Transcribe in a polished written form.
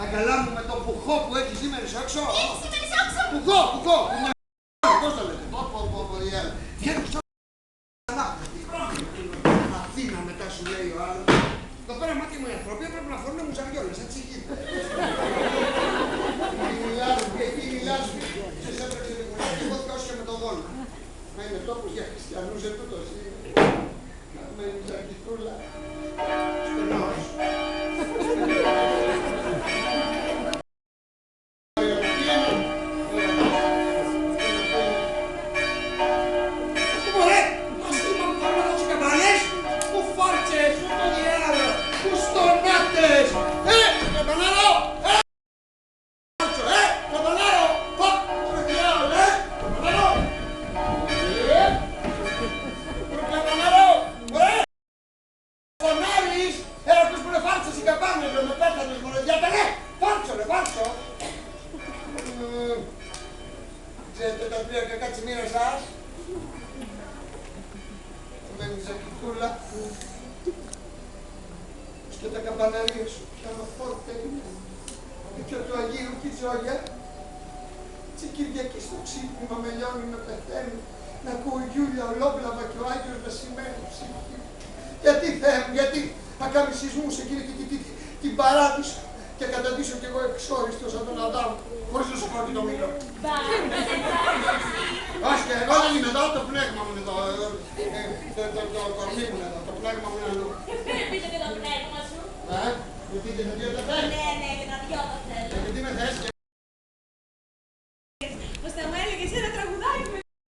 Αγκαλά μου με το πουχό που έχει σήμερα έξω. Έχει σήμερα έξω. Πουχό. Πώς το λέτε. Βγαίνω στο Αθήνα μετά σου λέει ο άλλος. Εδώ πέρα μάτια μου οι άνθρωποι πρέπει να φορούν μουζαριόλες, έτσι γίνεται. Εκεί μιλάς, σας έτρεξε την κουρά και εγώ δυο και με τον γόνο. Μα είναι τόπος για χριστιανούς ετούτος. Να έχουμε μουζαρκητούλα. Στενός. Ξέρετε τα τρία κακά τσιμίρα σας. Με μιζακητούλα. Και τα καμπαναρία σου. Πιάνω φόρτε. Και του Αγίου Κιτζόγια. Τσι Κυριακή στο ξύπνημα με λιώνει να πεθαίνει. Να ακούω Γιούλια ολόβλαβα και ο Άγιος να σημαίνει ψυχή. Γιατί Θεέ μου, γιατί θα κάνει σεισμούς εκείνη την παράδεισο. Και καταντήσω κι εγώ εξόριστος από τον Αδάμ, χωρίς να σου πω και το μήλο. Όχι, και εγώ δεν είμαι εδώ, το πνεύμα μου είναι εδώ. Το κορμί μου είναι εδώ, το πνεύμα μου είναι εδώ. Πείτε και το πνεύμα σου. Γιατί και τα δυο τα θέλει. Ναι, και τα δυο τα θέλει. Γιατί με θες και